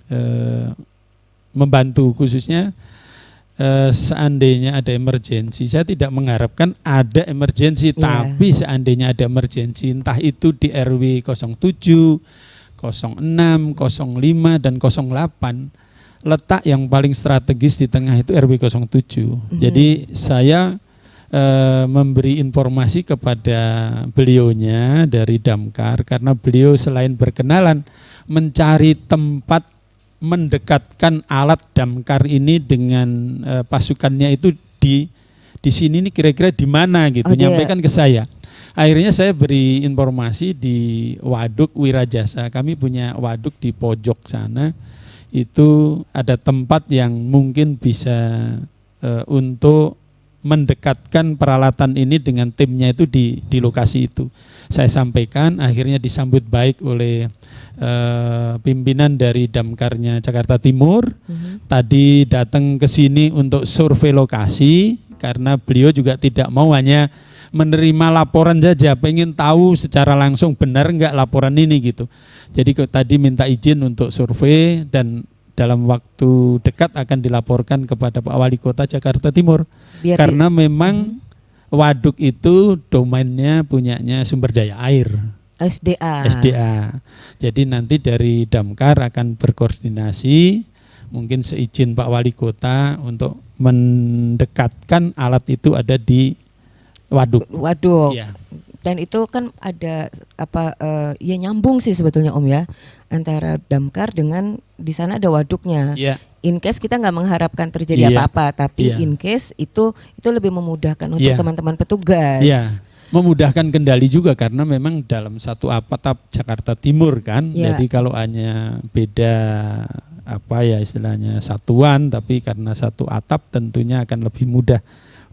C: membantu, khususnya seandainya ada emergensi. Saya tidak mengharapkan ada emergensi, tapi seandainya ada emergensi, entah itu di RW 07, 06, 05, dan 08, letak yang paling strategis di tengah itu RW 07. Jadi saya memberi informasi kepada beliaunya dari Damkar, karena beliau selain berkenalan mencari tempat mendekatkan alat damkar ini dengan pasukannya itu di sini nih kira-kira di mana gitu, nyampaikan ke saya. Akhirnya saya beri informasi di Waduk Wirajasa. Kami punya waduk di pojok sana. Itu ada tempat yang mungkin bisa untuk mendekatkan peralatan ini dengan timnya itu di lokasi itu. Saya sampaikan, akhirnya disambut baik oleh pimpinan dari Damkarnya Jakarta Timur. Tadi datang ke sini untuk survei lokasi, karena beliau juga tidak mau hanya menerima laporan saja, pengen tahu secara langsung benar enggak laporan ini gitu. Jadi tadi minta izin untuk survei, dan dalam waktu dekat akan dilaporkan kepada Pak Wali Kota Jakarta Timur. Karena memang waduk itu domainnya punyanya sumber daya air. SDA. Jadi nanti dari Damkar akan berkoordinasi, mungkin seizin Pak Wali Kota untuk mendekatkan alat itu ada di waduk. Ya.
B: Dan itu kan ada ya nyambung sih sebetulnya Om ya, antara Damkar dengan di sana ada waduknya.
C: Ya.
B: In case kita nggak mengharapkan terjadi apa-apa, tapi in case itu lebih memudahkan untuk teman-teman petugas.
C: Iya. Memudahkan kendali juga, karena memang dalam satu atap Jakarta Timur kan. Jadi kalau hanya beda istilahnya satuan, tapi karena satu atap tentunya akan lebih mudah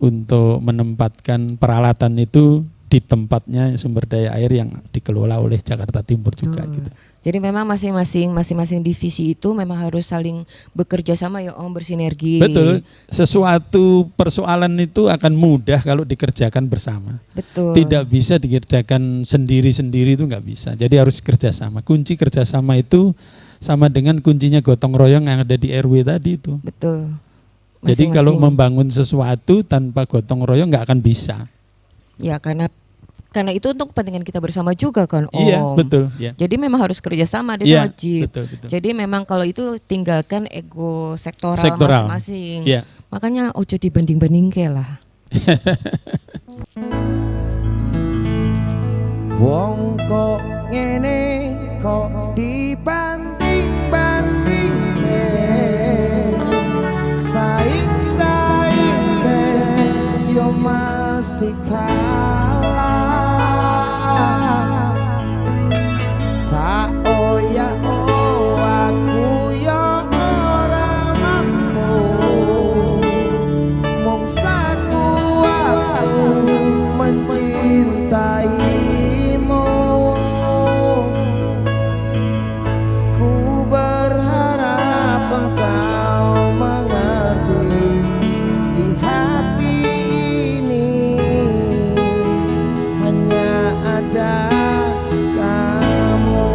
C: untuk menempatkan peralatan itu di tempatnya sumber daya air yang dikelola oleh Jakarta Timur juga gitu.
B: Jadi memang masing-masing divisi itu memang harus saling bekerja sama ya Om, bersinergi.
C: Betul, sesuatu persoalan itu akan mudah kalau dikerjakan bersama.
B: Betul.
C: Tidak bisa dikerjakan sendiri-sendiri, itu nggak bisa. Jadi harus kerjasama. Kunci kerjasama itu sama dengan kuncinya gotong royong yang ada di RW tadi itu.
B: Betul.
C: Jadi kalau membangun sesuatu tanpa gotong royong nggak akan bisa.
B: Ya karena itu untuk kepentingan kita bersama juga kan Om.
C: Iya betul. Ya.
B: Jadi memang harus kerjasama dan
C: Iya,
B: wajib.
C: betul.
B: Jadi memang kalau itu tinggalkan ego sektoral masing-masing.
C: Iya.
B: Makanya ojo dibanding-bandingke lah.
A: Wong kok ngene kok dibanding-bandingke, saing-saing ke yo mesti kalah. Tak oya aku yo ora mampu, mung sakuatku mencintaimu. Ku berharap engkau mengerti, di hati ini hanya ada kamu.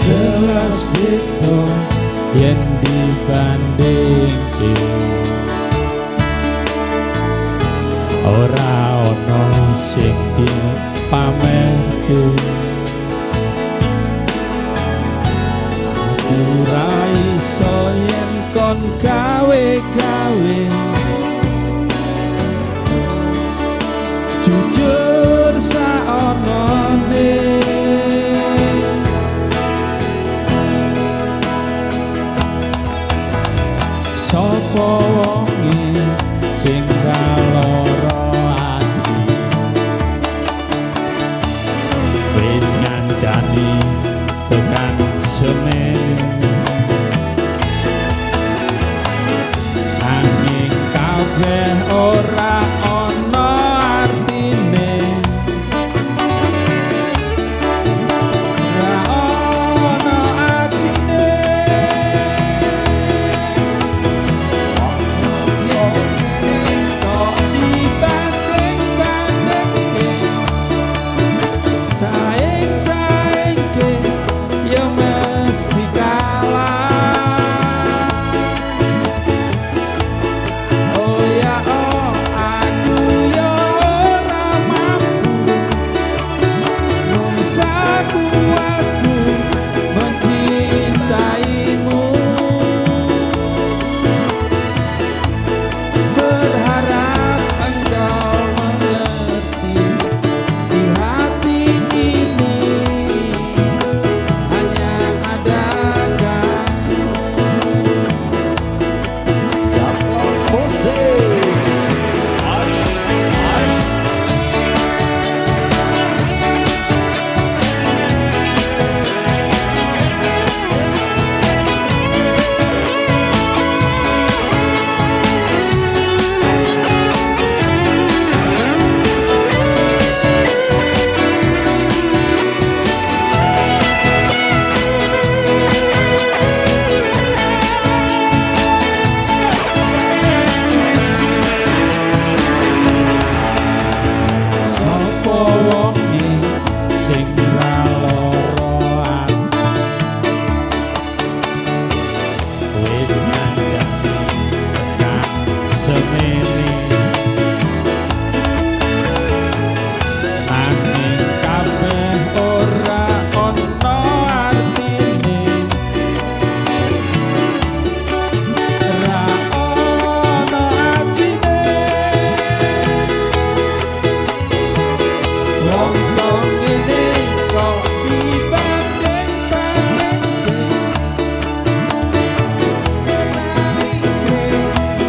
C: Jelas itu yang dibandingke, ora ono sing dipamerke. Aku ra iso yen kon gawe-gawe, jujur saonone. Sopo wonge sing kaloro ati, wis ngancani tekan Senin, angin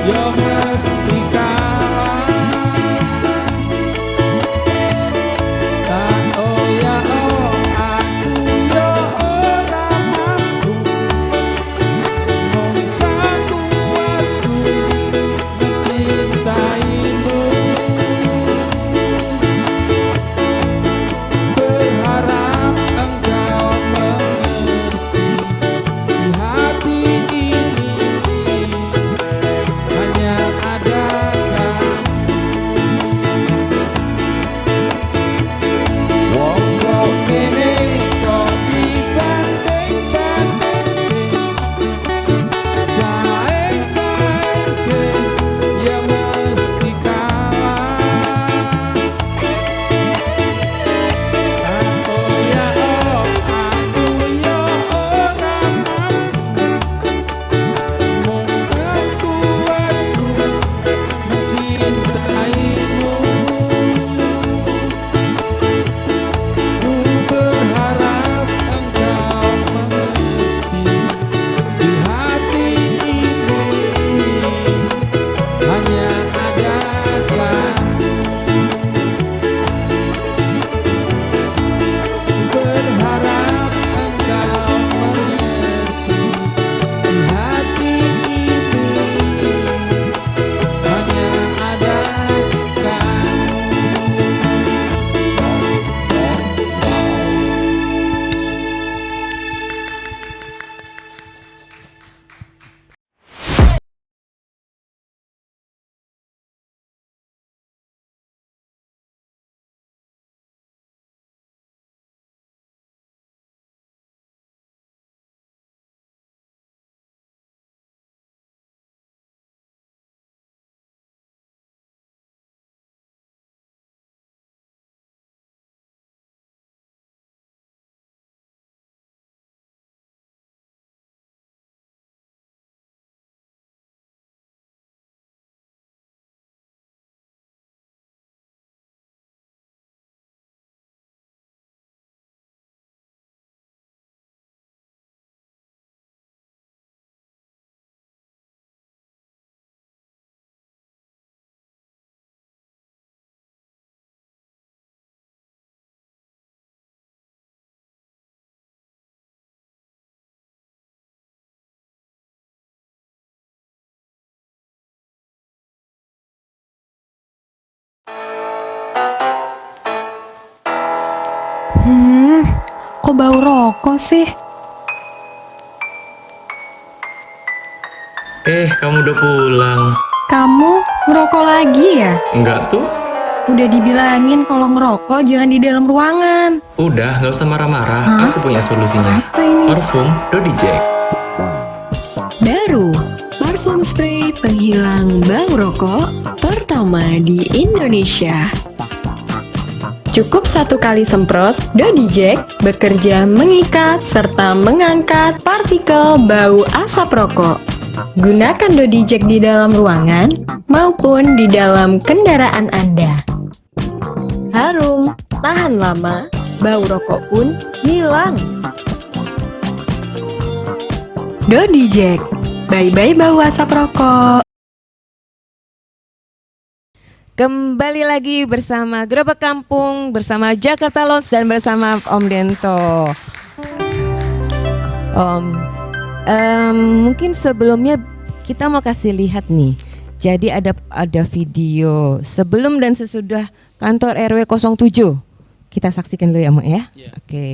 C: yo mesti kalah. Tak oh ya oh aku yo ora mampu mongsa kuatku mencintaimu. Berharap engkau mengerti di hati ini hanya ada kamu. Wong kok kene kok dibanding-banding, sae-sae ya mesti kalah. Aku ya oh aku ya ora mampu mung kekuatku mencintaimu. Ku berharap engkau mengerti di hati ini hanya ada kamu. Berharap engkau mengerti di hati ini hanya ada kamu.
D: Kok bau rokok sih?
E: Kamu udah pulang?
D: Kamu ngerokok lagi ya?
E: Enggak tuh.
D: Udah dibilangin kalau ngerokok jangan di dalam ruangan.
E: Udah, nggak usah marah-marah.
D: Hah?
E: Aku punya solusinya.
D: Apa ini?
E: Parfum Dodi Jack.
D: Baru, parfum spray penghilang bau rokok pertama di Indonesia. Cukup 1 kali semprot, Dodi Jack bekerja mengikat serta mengangkat partikel bau asap rokok. Gunakan Dodi Jack di dalam ruangan maupun di dalam kendaraan Anda. Harum, tahan lama, bau rokok pun hilang. Dodi Jack, bye-bye bau asap rokok.
B: Kembali lagi bersama Gerobak Kampung, bersama Jakarta Lounge dan bersama Om Dento. Mungkin sebelumnya kita mau kasih lihat nih. Jadi ada video sebelum dan sesudah kantor RW 07. Kita saksikan dulu ya, Mak ya.
C: Yeah.
B: Oke.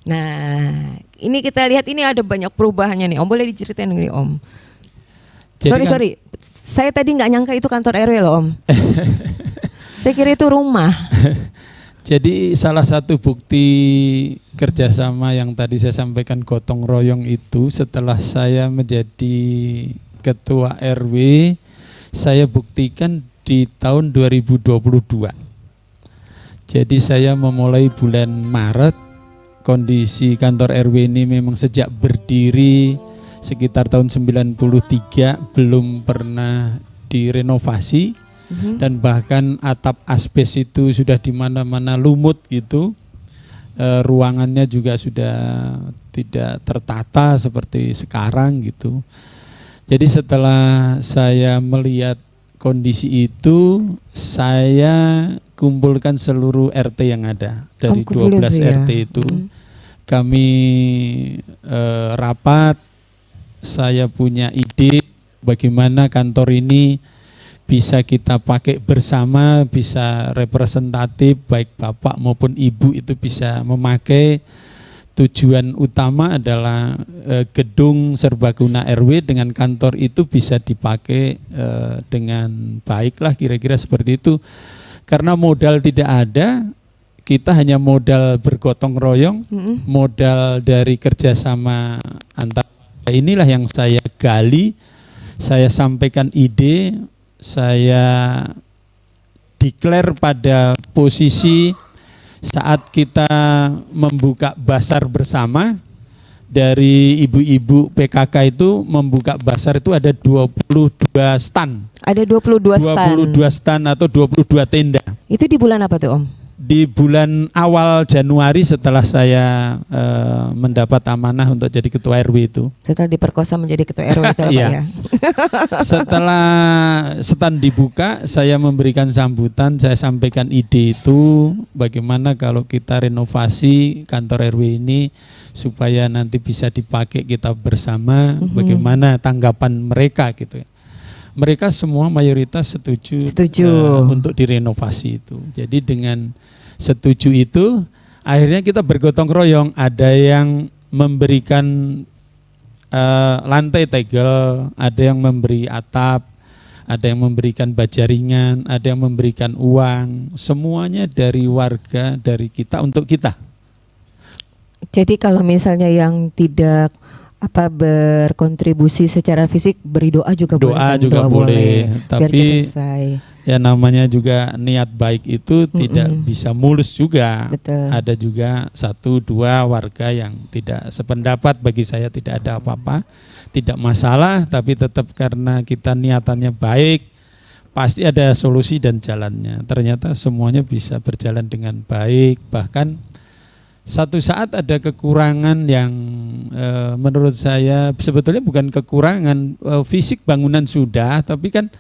B: Nah, ini kita lihat ini ada banyak perubahannya nih. Om boleh diceritain nih Om.
C: Jadi
B: Sorry. Saya tadi nggak nyangka itu kantor RW loh Om. Saya kira itu rumah.
C: Jadi salah satu bukti kerjasama yang tadi saya sampaikan gotong royong itu setelah saya menjadi ketua RW, saya buktikan di tahun 2022. Jadi saya memulai bulan Maret, kondisi kantor RW ini memang sejak berdiri sekitar tahun 93 belum pernah direnovasi. Dan bahkan atap asbes itu sudah di mana-mana lumut gitu, ruangannya juga sudah tidak tertata seperti sekarang gitu. Jadi setelah saya melihat kondisi itu, saya kumpulkan seluruh RT yang ada dari 12 RT itu. Kami rapat, saya punya ide bagaimana kantor ini bisa kita pakai bersama, bisa representatif, baik bapak maupun ibu itu bisa memakai. Tujuan utama adalah gedung serbaguna RW dengan kantor itu bisa dipakai dengan baik lah, kira-kira seperti itu. Karena modal tidak ada, kita hanya modal bergotong royong, modal dari kerjasama antar. Inilah yang saya gali, saya sampaikan ide, saya declare pada posisi saat kita membuka basar bersama dari ibu-ibu PKK itu membuka basar itu ada 22 stand.
B: Ada 22 stand.
C: 22 stand atau 22 tenda.
B: Itu di bulan apa tuh Om?
C: Di bulan awal Januari setelah saya mendapat amanah untuk jadi ketua RW itu.
B: Setelah diperkosa menjadi ketua RW itu apa ya?
C: Setelah stand dibuka, saya memberikan sambutan, saya sampaikan ide itu bagaimana kalau kita renovasi kantor RW ini supaya nanti bisa dipakai kita bersama, bagaimana tanggapan mereka gitu ya. Mereka semua mayoritas setuju. Untuk direnovasi itu. Jadi dengan setuju itu akhirnya kita bergotong royong, ada yang memberikan lantai tegel, ada yang memberi atap, ada yang memberikan baja ringan, ada yang memberikan uang, semuanya dari warga, dari kita untuk kita.
B: Jadi kalau misalnya yang tidak berkontribusi secara fisik, beri doa juga boleh.
C: Doa juga boleh. Tapi ya namanya juga niat baik itu tidak bisa mulus juga.
B: Betul.
C: Ada juga 1-2 warga yang tidak sependapat, bagi saya tidak ada apa-apa, tidak masalah, tapi tetap karena kita niatannya baik, pasti ada solusi dan jalannya. Ternyata semuanya bisa berjalan dengan baik, bahkan satu saat ada kekurangan yang menurut saya sebetulnya bukan kekurangan fisik, bangunan sudah, tapi kan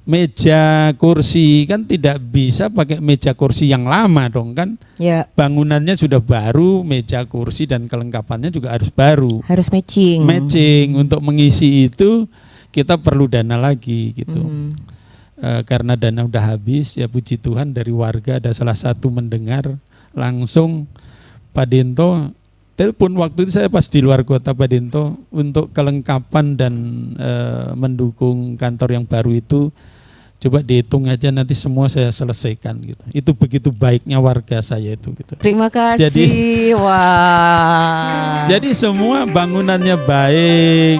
C: meja kursi kan tidak bisa pakai meja kursi yang lama dong kan. Ya. Bangunannya sudah baru, meja kursi dan kelengkapannya juga harus baru.
B: Harus matching.
C: Matching, untuk mengisi itu kita perlu dana lagi gitu. Karena dana udah habis, ya puji Tuhan dari warga ada salah satu mendengar, langsung Pak Dento telepon. Waktu itu saya pas di luar kota, Pak Dento, untuk kelengkapan dan mendukung kantor yang baru itu coba dihitung aja, nanti semua saya selesaikan gitu. Itu begitu baiknya warga saya itu gitu.
B: Terima kasih.
C: Jadi,
B: wah.
C: Jadi semua bangunannya baik,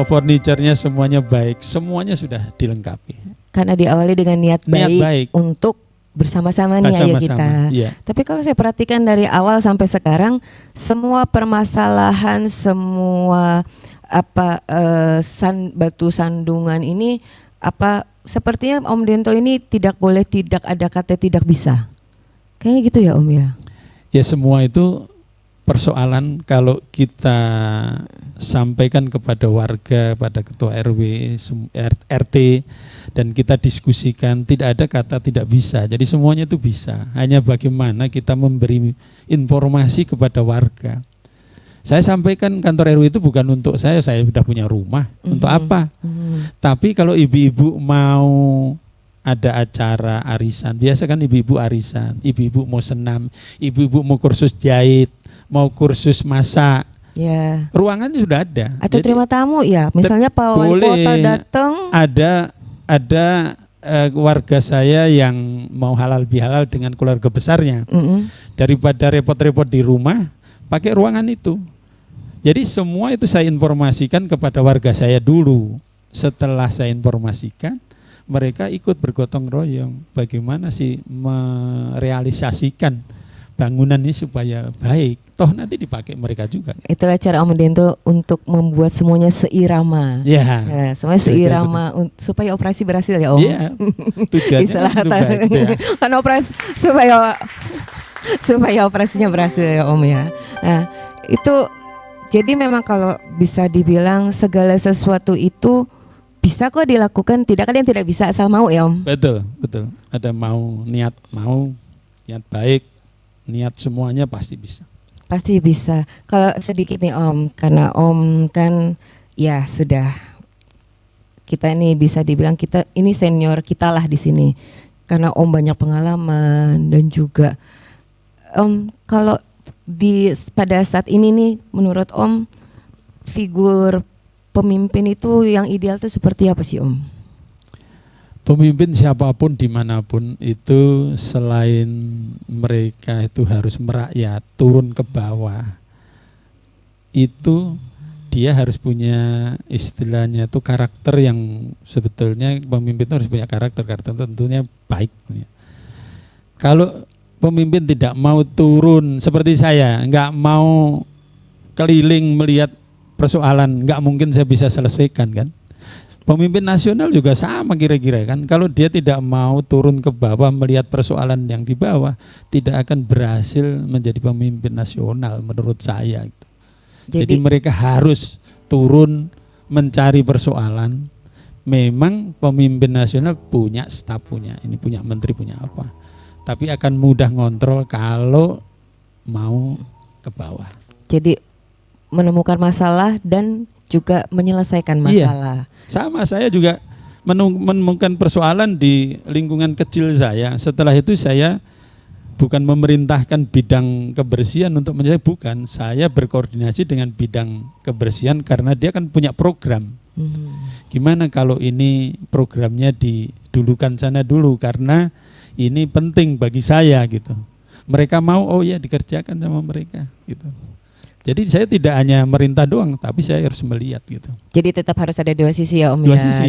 C: furniturnya semuanya baik, semuanya sudah dilengkapi.
B: Karena diawali dengan niat baik. Untuk bersama-sama nih ayo kita.
C: Iya.
B: Tapi kalau saya perhatikan dari awal sampai sekarang, semua permasalahan, semua batu sandungan ini sepertinya Om Dento ini tidak boleh, tidak ada kata tidak bisa. Kayaknya gitu ya Om ya. Ya
C: semua itu persoalan kalau kita sampaikan kepada warga, pada ketua RW, RT, dan kita diskusikan, tidak ada kata tidak bisa. Jadi semuanya itu bisa. Hanya bagaimana kita memberi informasi kepada warga. Saya sampaikan kantor RW itu bukan untuk saya sudah punya rumah. Untuk apa? Tapi kalau ibu-ibu mau ada acara arisan, biasa kan ibu-ibu arisan, ibu-ibu mau senam, ibu-ibu mau kursus jahit, mau kursus masak,
B: Ya.
C: ruangannya sudah ada.
B: Atau
C: Jadi,
B: terima tamu ya, misalnya Pak Wali
C: boleh.
B: Kota datang.
C: ada warga saya yang mau halal bihalal dengan keluarga besarnya, daripada repot-repot di rumah, pakai ruangan itu. Jadi semua itu saya informasikan kepada warga saya dulu. Setelah saya informasikan, mereka ikut bergotong royong bagaimana sih merealisasikan bangunan ini supaya baik. Toh nanti dipakai mereka juga.
B: Itulah cara Om Dento untuk membuat semuanya seirama.
C: Ya.
B: Semuanya seirama supaya operasi berhasil ya Om.
C: Iya. Tujuannya
B: Istilah
C: itu baik, ya.
B: kan operasi supaya operasinya berhasil ya Om ya. Nah, itu jadi memang kalau bisa dibilang segala sesuatu itu bisa kok dilakukan, tidak ada yang tidak bisa asal mau ya Om.
C: Betul. Ada niat baik, niat semuanya pasti bisa.
B: Pasti bisa. Kalau sedikit nih Om, karena Om kan ya sudah, kita ini bisa dibilang kita ini senior kita lah di sini. Karena Om banyak pengalaman dan juga Om kalau pada saat ini nih menurut Om figur pemimpin itu yang ideal itu seperti apa sih Om?
C: Pemimpin siapapun dimanapun itu selain mereka itu harus merakyat, turun ke bawah, itu dia harus punya istilahnya itu karakter yang sebetulnya pemimpin itu harus punya karakter tentunya baik. Kalau pemimpin tidak mau turun seperti saya, nggak mau keliling melihat persoalan, nggak mungkin saya bisa selesaikan kan. Pemimpin nasional juga sama kira-kira kan. Kalau dia tidak mau turun ke bawah melihat persoalan yang di bawah, tidak akan berhasil menjadi pemimpin nasional menurut saya. Jadi mereka harus turun mencari persoalan. Memang pemimpin nasional punya staf, punya menteri, punya apa. Tapi akan mudah ngontrol kalau mau ke bawah.
B: Jadi menemukan masalah dan juga menyelesaikan masalah.
C: Iya, sama saya juga menemukan persoalan di lingkungan kecil saya. Setelah itu saya bukan memerintahkan bidang kebersihan untuk menyelesaikan, bukan. Saya berkoordinasi dengan bidang kebersihan karena dia kan punya program. Gimana kalau ini programnya didulukan sana dulu karena ini penting bagi saya gitu. Mereka mau, oh ya dikerjakan sama mereka gitu. Jadi saya tidak hanya merintah doang, tapi saya harus melihat gitu.
B: Jadi tetap harus ada dua sisi ya Om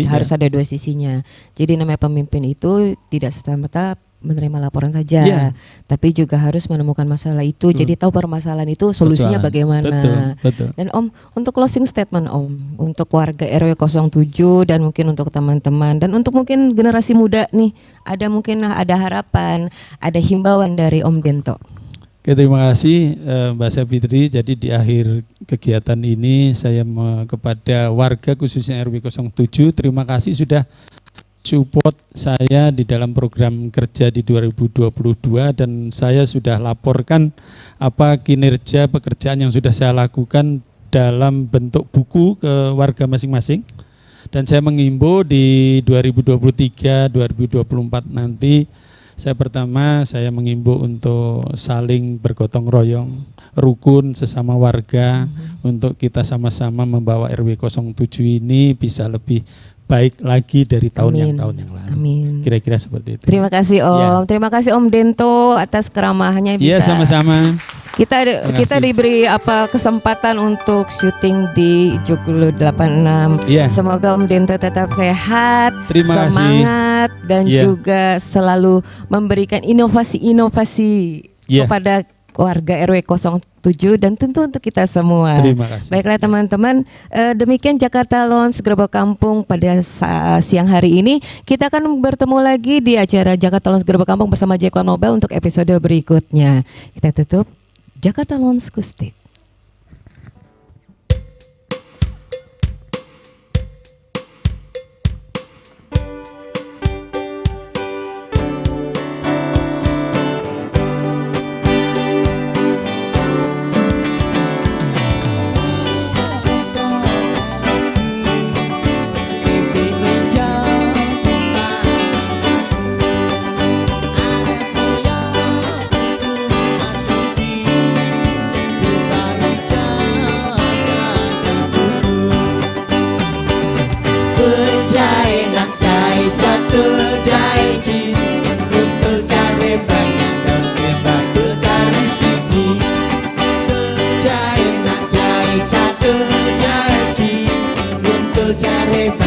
B: harus ada dua sisinya. Jadi namanya pemimpin itu tidak serta-merta menerima laporan saja, tapi juga harus menemukan masalah itu. Jadi tahu permasalahan itu solusinya bagaimana.
C: Betul.
B: Dan Om, untuk closing statement Om, untuk warga RW 07 dan mungkin untuk teman-teman dan untuk mungkin generasi muda nih, ada harapan, ada himbauan dari Om Dento.
C: Oke, terima kasih Mbak Sapitri. Jadi di akhir kegiatan ini saya kepada warga khususnya RW 07 terima kasih sudah support saya di dalam program kerja di 2022 dan saya sudah laporkan apa kinerja pekerjaan yang sudah saya lakukan dalam bentuk buku ke warga masing-masing. Dan saya mengimbau di 2023 2024 nanti saya mengimbau untuk saling bergotong royong, rukun sesama warga untuk kita sama-sama membawa RW 07 ini bisa lebih baik lagi dari tahun yang lalu.
B: Amin.
C: Kira-kira seperti itu.
B: Terima kasih Om. Terima kasih Om Dento atas keramahannya
C: Iya, sama-sama.
B: Kita diberi kesempatan untuk syuting di Joglo 86.
C: Iya.
B: Semoga Om Dento tetap sehat,
C: Terima
B: semangat
C: kasih.
B: dan juga selalu memberikan inovasi-inovasi kepada warga RW 07 dan tentu untuk kita semua.
C: Terima kasih.
B: Baiklah teman-teman, demikian Jakarta Lounge Gerbang Kampung pada siang hari ini. Kita akan bertemu lagi di acara Jakarta Lounge Gerbang Kampung bersama Jackwan Mobile untuk episode berikutnya. Kita tutup Jakarta Lounge Kustik.
F: Jae nak jae jatuh jae ji Runtul jare banyak doke batu dari siji Jae nak jae jatuh jae ji Runtul jare